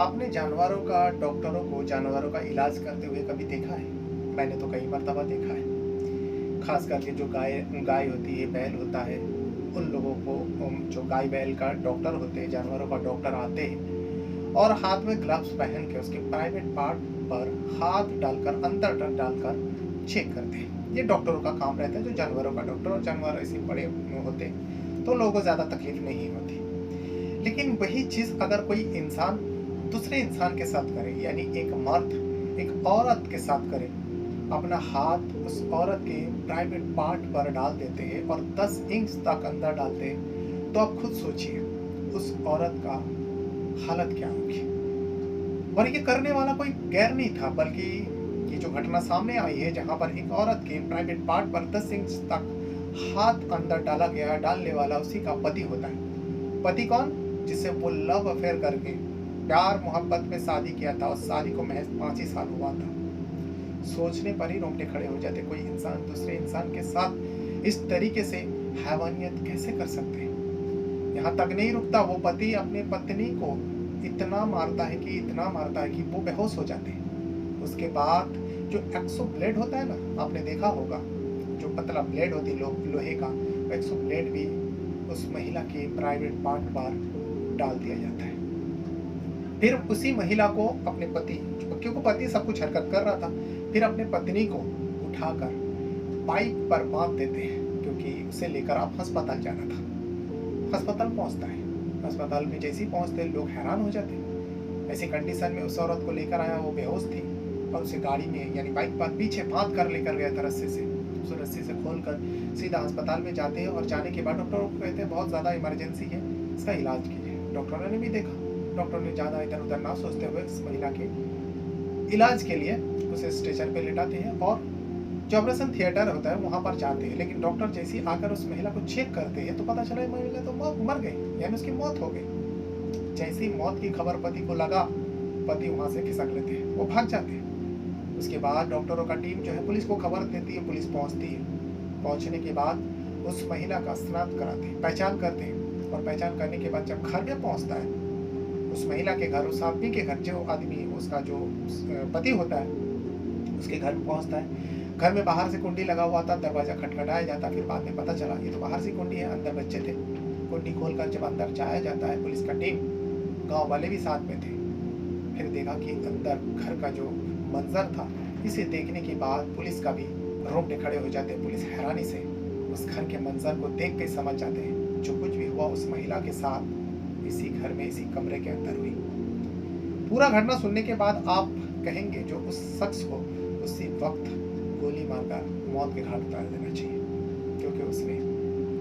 आपने जानवरों का डॉक्टरों को जानवरों का इलाज करते हुए कभी देखा है? मैंने तो कई मर्तबा देखा है। ख़ास करके जो गाय गाय होती है, बैल होता है, उन लोगों को जो गाय बैल का डॉक्टर होते हैं, जानवरों का डॉक्टर आते हैं और हाथ में ग्लव्स पहन के उसके प्राइवेट पार्ट पर हाथ डालकर, अंदर डालकर चेक करते हैं। ये डॉक्टरों का काम रहता है, जो जानवरों का डॉक्टर, और जानवर ऐसे बड़े होते हैं, तो लोगों को ज़्यादा तकलीफ नहीं होती। लेकिन वही चीज़ अगर कोई इंसान दूसरे इंसान के साथ करे, यानी एक मर्द एक औरत के साथ करे, अपना हाथ उस औरत के प्राइवेट पार्ट पर डाल देते हैं और 10 इंच तक अंदर डालते हैं, तो आप खुद सोचिए उस औरत का हालत क्या होगी। और ये करने वाला कोई गैर नहीं था, बल्कि ये जो घटना सामने आई है, जहां पर एक औरत के प्राइवेट पार्ट पर 10 इंच तक हाथ अंदर डाला गया है, डालने वाला उसी का पति होता है। पति कौन? जिससे वो लव अफेयर करके प्यार मोहब्बत में शादी किया था और शादी को महज 5 ही साल हुआ था। सोचने पर ही रोंगटे खड़े हो जाते। कोई इंसान दूसरे इंसान के साथ इस तरीके से हैवानियत कैसे कर सकते हैं। यहाँ तक नहीं रुकता, वो पति अपने पत्नी को इतना मारता है कि वो बेहोश हो जाते हैं। उसके बाद जो एक्सो ब्लेड होता है ना, आपने देखा होगा, जो पतला ब्लेड होती है लोहे का, एक्सो ब्लेड भी उस महिला के प्राइवेट पार्ट पर डाल दिया जाता है। फिर उसी महिला को अपने पति, क्योंकि पति सब कुछ हरकत कर रहा था, फिर अपने पत्नी को उठाकर बाइक पर बांध देते हैं, क्योंकि उसे लेकर आप अस्पताल जाना था। अस्पताल पहुंचता है, अस्पताल में जैसे ही पहुंचते लोग हैरान हो जाते हैं। ऐसी कंडीशन में उस औरत को लेकर आया, वो बेहोश थी और उसे गाड़ी में यानी बाइक पर पीछे बांध कर लेकर गया था रस्सी से। उस रस्सी से खोलकर सीधा अस्पताल में जाते हैं और जाने के बाद डॉक्टरों को कहते हैं बहुत ज़्यादा इमरजेंसी है, इसका इलाज कीजिए। डॉक्टरों ने भी देखा, डॉक्टर ने ज़्यादा इधर उधर ना सोचते हुए इस महिला के इलाज के लिए उसे स्ट्रेचर पे लेटाते हैं और जो ऑपरेशन थिएटर होता है वहाँ पर जाते हैं। लेकिन डॉक्टर जैसे ही आकर उस महिला को चेक करते हैं तो पता चला महिला तो मर गई, यानी उसकी मौत हो गई। जैसे ही मौत की खबर पति को लगा, पति वहाँ से खिसक लेते हैं, वो भाग जाते हैं। उसके बाद डॉक्टरों का टीम जो है पुलिस को खबर देती है, पुलिस पहुँचती है। पहुँचने के बाद उस महिला का स्नात कराते हैं, पहचान करते हैं, और पहचान करने के बाद जब घर में पहुँचता है उस महिला के घर, उस आदमी के घर, जो आदमी उसका जो पति होता है उसके घर में पहुंचता है। घर में बाहर से कुंडी लगा हुआ था, दरवाजा खटखटाया जाता, फिर बाद में पता चला ये तो बाहर से कुंडी है, अंदर बच्चे थे। कुंडी खोलकर जब अंदर जाया जाता है, पुलिस का टीम, गांव वाले भी साथ में थे, फिर देखा कि अंदर घर का जो मंजर था, इसे देखने के बाद पुलिस का भी रोंगटे खड़े हो जाते हैं। पुलिस हैरानी से उस घर के मंजर को देख के समझ जाते हैं जो कुछ भी हुआ उस महिला के साथ इसी घर में, इसी कमरे के अंदर हुई। पूरा घटना सुनने के बाद आप कहेंगे जो उस शख्स को उसी वक्त गोली मारकर मौत के घाट उतार देना चाहिए, क्योंकि उसने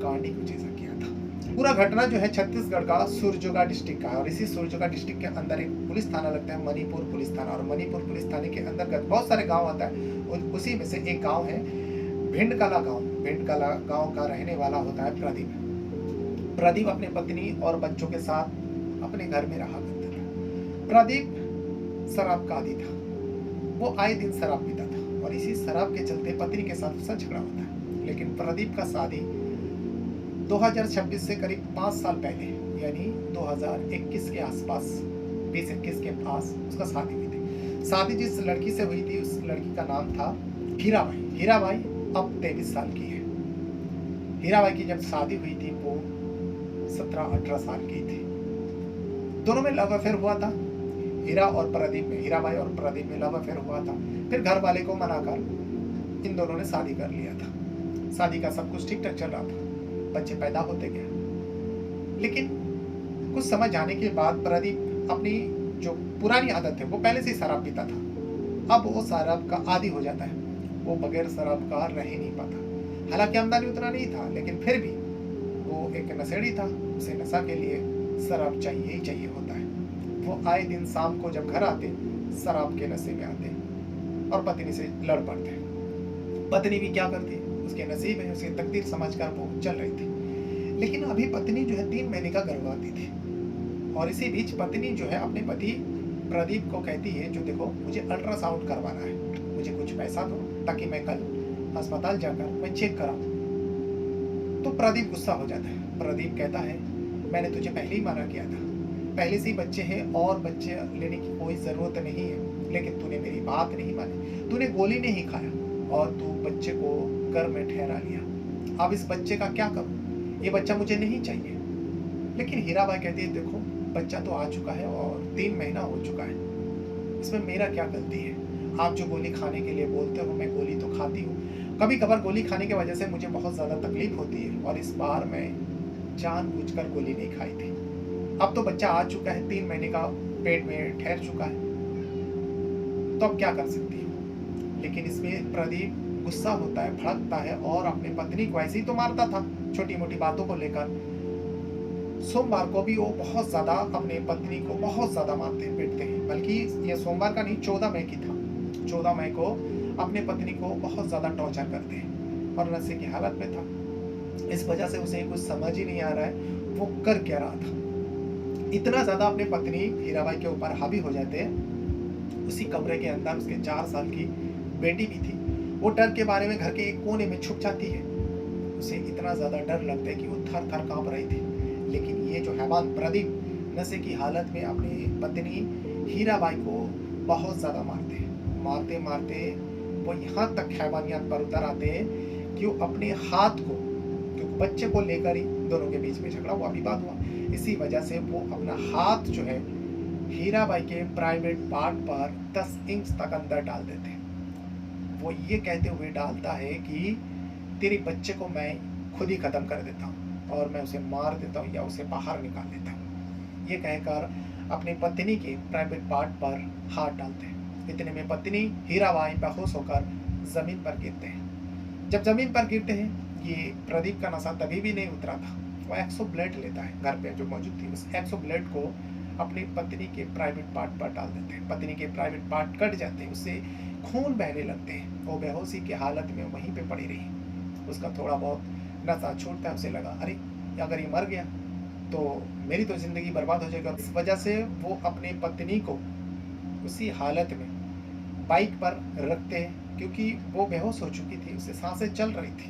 कांडी कुछ ऐसा किया था। पूरा घटना जो है छत्तीसगढ़ का सुरजोगा डिस्ट्रिक्ट का है, और इसी सुरजोगा डिस्ट्रिक्ट के अंदर एक पुलिस थाना लगता है, मणिपुर पुलिस थाना। और मणिपुर पुलिस थाने के अंतर्गत बहुत सारे गाँव आता है, उसी में से एक गाँव है भिंडकला गाँव। भिंडकला गाँव का रहने वाला होता है प्रदीप। प्रदीप अपने पत्नी और बच्चों के साथ अपने घर में रहा करता था। प्रदीप शराब का आदी था, वो आए दिन शराब पीता था और इसी शराब के चलते पत्नी के साथ उसका झगड़ा होता है। लेकिन प्रदीप का शादी 2026 से करीब 5 साल पहले, यानी 2021 के आसपास, 2021 के पास उसका शादी हुई थी। शादी जिस लड़की से हुई थी उस लड़की का नाम था हीराबाई। हीराबाई अब 23 साल की है। हीराबाई की जब शादी हुई थी वो 17-18 साल की थी। दोनों में लव अफेयर हुआ था, हीरा और प्रदीप में, हीराबाई और प्रदीप में लव अफेयर हुआ था। फिर घर वाले को मनाकर इन दोनों ने शादी कर लिया था। शादी का सब कुछ ठीक ठाक चल रहा था, बच्चे पैदा होते गए। लेकिन कुछ समय जाने के बाद प्रदीप अपनी जो पुरानी आदत है, वो पहले से ही शराब पीता था, अब वो शराब का आदी हो जाता है। वो बगैर शराब का रह ही नहीं पाता। हालांकि आमदनी उतना नहीं था, लेकिन फिर भी वो एक नशेड़ी था, उसे नशा के लिए शराब चाहिए ही चाहिए होता है। वो आए दिन शाम को जब घर आते शराब के नशे में आते और पत्नी से लड़ पड़ते। पत्नी भी क्या करती, उसके नसीब है, उसकी तकदीर समझकर वो चल रही थी। लेकिन अभी पत्नी जो है 3 महीने का गर्भवती थी, और इसी बीच पत्नी जो है अपने पति प्रदीप को कहती है, जो देखो मुझे अल्ट्रासाउंड करवाना है, मुझे कुछ पैसा दो ताकि मैं कल अस्पताल जाकर मैं चेक कराऊं। तो प्रदीप गुस्सा हो जाता है। प्रदीप कहता है मैंने तुझे पहले ही मना किया था, पहले से ही बच्चे हैं और बच्चे लेने की कोई ज़रूरत नहीं है, लेकिन तूने मेरी बात नहीं मानी, तूने गोली नहीं खाया और तू बच्चे को घर में ठहरा लिया। अब इस बच्चे का क्या करूँ? ये बच्चा मुझे नहीं चाहिए। लेकिन हीराबाई कहती है, देखो बच्चा तो आ चुका है और 3 महीना हो चुका है, इसमें मेरा क्या गलती है? आप जो गोली खाने के लिए बोलते हो, मैं गोली तो खाती हूँ। कभी-कभार गोली खाने की वजह से मुझे बहुत ज़्यादा तकलीफ होती है और इस बार मैं जानबूझकर गोली नहीं खाई थी। अब तो बच्चा आ चुका है, 3 महीने का पेट में ठहर चुका है, तो अब क्या कर सकती हूँ? लेकिन इसमें प्रदीप गुस्सा होता है, भड़कता है और अपनी पत्नी को ऐसे ही तो मारता था, छोटी-मोटी बातों को लेकर। सोमवार को भी वो बहुत ज़्यादा अपनी पत्नी को बहुत ज़्यादा मारते पीटते हैं, बल्कि ये सोमवार का नहीं 14 मई की था। 14 मई को अपने पत्नी को बहुत ज़्यादा टॉर्चर करते हैं और नशे की हालत में था। इस वजह से उसे कुछ समझ ही नहीं आ रहा है वो कर क्या रहा था। इतना ज़्यादा अपनी पत्नी हीराबाई के ऊपर हावी हो जाते हैं। उसी कमरे के अंदर उसके 4 साल की बेटी भी थी। वो डर के बारे में घर के एक कोने में छुप जाती है। उसे इतना ज़्यादा डर लगता है कि वो थर-थर काँप रही थी। लेकिन ये जो हैवान प्रदीप नशे की हालत में अपनी पत्नी हीराबाई को बहुत ज़्यादा मारते हैं। मारते-मारते वो यहाँ तक हैवानियत पर उतर आते हैं कि वो अपने हाथ को, क्योंकि बच्चे को लेकर ही दोनों के बीच में झगड़ा हुआ, विवाद हुआ, इसी वजह से वो अपना हाथ जो है हीराबाई के प्राइवेट पार्ट पर 10 इंच तक अंदर डाल देते हैं। वो ये कहते हुए डालता है कि तेरे बच्चे को मैं खुद ही खत्म कर देता हूँ और मैं उसे मार देता हूँ या उसे बाहर निकाल देता हूँ। ये कहकर अपनी पत्नी के प्राइवेट पार्ट पर हाथ डालते हैं। इतने में पत्नी हीराबाई बेहोश होकर जमीन पर गिरते हैं। जब जमीन पर गिरते हैं, ये प्रदीप का नशा तभी भी नहीं उतरा था। वो एक्सो ब्लेड लेता है, घर पे जो मौजूद थी, उस एक्सो ब्लेड को अपनी पत्नी के प्राइवेट पार्ट पर डाल देते हैं। पत्नी के प्राइवेट पार्ट कट जाते हैं, उससे खून बहने लगते हैं। वो बेहोशी की हालत में वहीं पे पड़ी रही। उसका थोड़ा बहुत नशा छूटता है, उसे लगा अरे अगर ये मर गया तो मेरी तो ज़िंदगी बर्बाद हो जाएगी। इस वजह से वो अपनी पत्नी को उसी हालत में बाइक पर रखते हैं, क्योंकि वो बेहोश हो चुकी थी, उसे सांसें चल रही थी।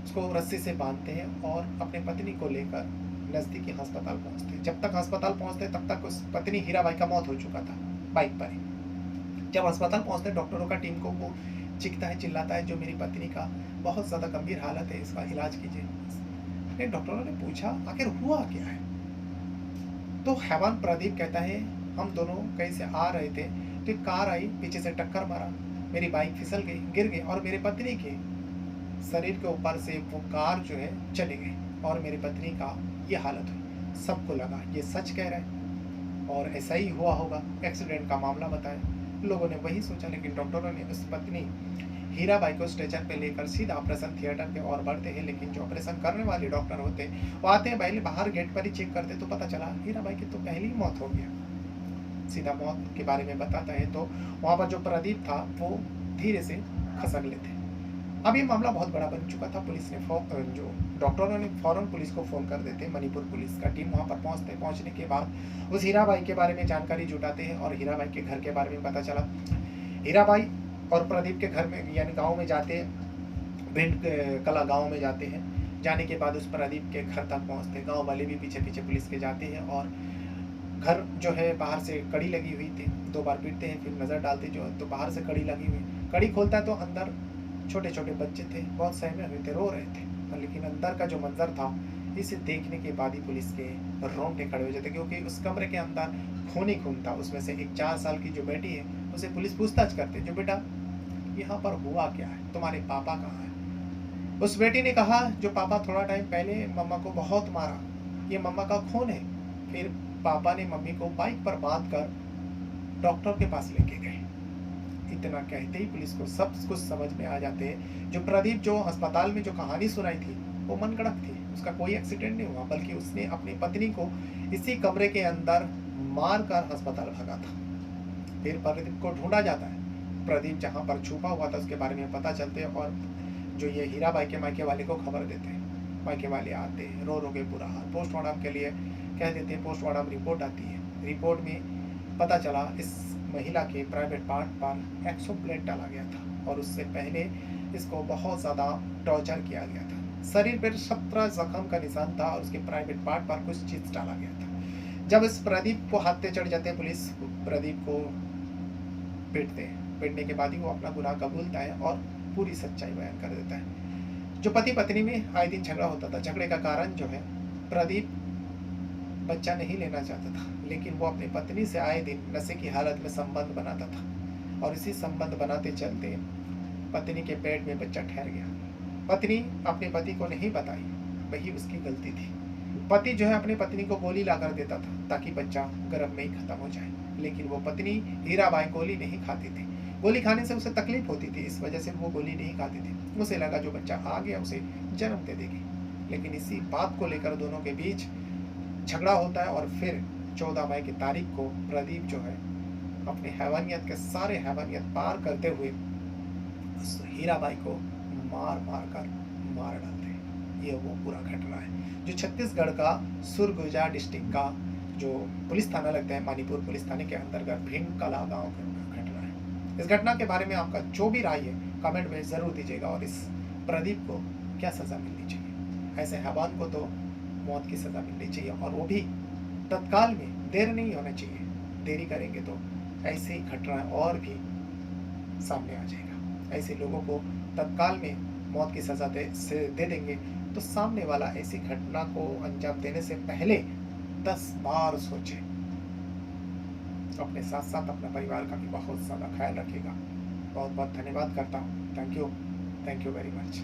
उसको रस्सी से बांधते हैं और अपने पत्नी को लेकर नज़दीकी अस्पताल पहुंचते हैं। जब तक अस्पताल पहुंचते तब तक उस पत्नी हीराबाई का मौत हो चुका था बाइक पर ही। जब अस्पताल पहुंचते डॉक्टरों का टीम को वो चीखता है, चिल्लाता है, जो मेरी पत्नी का बहुत ज़्यादा गंभीर हालत है, इसका इलाज कीजिए। डॉक्टरों ने पूछा आखिर हुआ क्या है? तो हैवान प्रदीप कहता है हम दोनों कहीं से आ रहे थे तो एक कार आई, पीछे से टक्कर मारा, मेरी बाइक फिसल गई, गिर गई और मेरी पत्नी के शरीर के ऊपर से वो कार जो है चली गई और मेरी पत्नी का ये हालत हुई। सबको लगा ये सच कह रहा है और ऐसा ही हुआ होगा, एक्सीडेंट का मामला बताया। लोगों ने वही सोचा, लेकिन डॉक्टरों ने उस पत्नी हीराबाई को स्ट्रेचर पे लेकर सीधा ऑपरेशन थिएटर पे और बढ़ते हैं। लेकिन जो ऑपरेशन करने वाले डॉक्टर होते हैं वो आते हैं, पहले बाहर गेट पर ही चेक करते, तो पता चला हीराबाई की तो पहली ही मौत हो गया। सीधा मौत के बारे में बताता है तो वहाँ पर जो प्रदीप था वो धीरे से खसक लेते। अब ये मामला बहुत बड़ा बन चुका था। पुलिस ने जो डॉक्टरों ने फौरन पुलिस को फ़ोन कर देते, मणिपुर पुलिस का टीम वहाँ पर पहुँचने के बाद उस हीराबाई के बारे में जानकारी जुटाते हैं और हीराबाई के घर के बारे में पता चला। हीराबाई और प्रदीप के घर में यानी गांव में जाते हैं, भिंड कला गांव में जाते हैं। जाने के बाद उस प्रदीप के घर तक पहुंचते हैं। गांव वाले भी पीछे पीछे पुलिस के जाते हैं और घर जो है बाहर से कड़ी लगी हुई थी, 2 बार पीटते हैं, फिर नज़र डालते जो तो बाहर से कड़ी लगी हुई। कड़ी खोलता है तो अंदर छोटे छोटे बच्चे थे, बहुत सहमे हुए थे, रो रहे थे। लेकिन अंदर का जो मंजर था, इसे देखने के बाद ही पुलिस के रोंगटे खड़े हो जाते, क्योंकि उस कमरे के अंदर खून ही खून था। उसमें से एक 4 साल की जो बेटी है उसे पुलिस पूछताछ करते, जो बेटा यहाँ पर हुआ क्या है, तुम्हारे पापा कहाँ है? उस बेटी ने कहा जो पापा थोड़ा टाइम पहले मम्मा को बहुत मारा, ये मम्मा का खून है। फिर पापा ने मम्मी को बाइक पर बांध कर डॉक्टर के पास लेके गए। इतना कहते ही पुलिस को सब कुछ समझ में आ जाते हैं। जो प्रदीप जो अस्पताल में जो कहानी सुनाई थी वो मनगढ़ंत थी, उसका कोई एक्सीडेंट नहीं हुआ, बल्कि उसने अपनी पत्नी को इसी कमरे के अंदर मार कर अस्पताल भगा था। फिर प्रदीप को ढूंढा जाता है। प्रदीप जहाँ पर छुपा हुआ था उसके बारे में पता चलते हैं और जो ये हीराबाई के मायके वाले को खबर देते हैं। मायके वाले आते हैं, रो रो के बुरा हाल, पोस्टमार्टम के लिए कह देते हैं। पोस्टमार्टम रिपोर्ट आती है, रिपोर्ट में पता चला इस महिला के प्राइवेट पार्ट पर एक्सो ब्लेड डाला गया था और उससे पहले इसको बहुत ज़्यादा टॉर्चर किया गया था। शरीर पर 17 जख्म का निशान था और उसके प्राइवेट पार्ट पर कुछ चीज़ डाला गया था। जब इस प्रदीप को हाथ पे चढ़ जाते हैं पुलिस, प्रदीप को पीटते हैं। पीटने के बाद ही वो अपना गुनाह कबूलता है और पूरी सच्चाई बयान कर देता है। जो पति पत्नी में आए दिन झगड़ा होता था, झगड़े का कारण जो है, प्रदीप बच्चा नहीं लेना चाहता था, लेकिन वो अपनी पत्नी से आए दिन नशे की हालत में संबंध बनाता था, और इसी संबंध बनाते चलते पत्नी के पेट में बच्चा ठहर गया। पत्नी अपने पति को नहीं बताई, वही उसकी गलती थी। पति जो है अपनी पत्नी को गोली ला कर देता था ताकि बच्चा गर्भ में ही खत्म हो जाए, लेकिन वो पत्नी हीराबाई गोली नहीं खाती थी। गोली खाने से उसे तकलीफ होती थी, इस वजह से वो गोली नहीं खाती थी। उसे लगा जो बच्चा आ गया उसे जन्म दे देगी, लेकिन इसी बात को लेकर दोनों के बीच झगड़ा होता है, और फिर 14 मई की तारीख को प्रदीप जो है अपने हैवानियत के सारे हैवानियत पार करते हुए उस हीराबाई को मार मार कर मार डालते हैं। ये वो पूरा घटना है जो छत्तीसगढ़ का सुरगुजा डिस्ट्रिक्ट का जो पुलिस थाना लगता है, मानीपुर पुलिस थाने के अंतर्गत भिंड कला गांव का घटना है। इस घटना के बारे में आपका जो भी राय है कमेंट में जरूर दीजिएगा, और इस प्रदीप को क्या सजा मिलनी चाहिए। ऐसे हैवान को तो मौत की सजा मिलनी चाहिए, और वो भी तत्काल में, देर नहीं होना चाहिए। देरी करेंगे तो ऐसी घटनाएं और भी सामने आ जाएगा। ऐसे लोगों को तत्काल में मौत की सजा दे देंगे तो सामने वाला ऐसी घटना को अंजाम देने से पहले 10 बार सोचे। अपने साथ साथ अपना परिवार का भी बहुत ज्यादा ख्याल रखेगा। बहुत बहुत धन्यवाद करता हूँ। Thank you very much.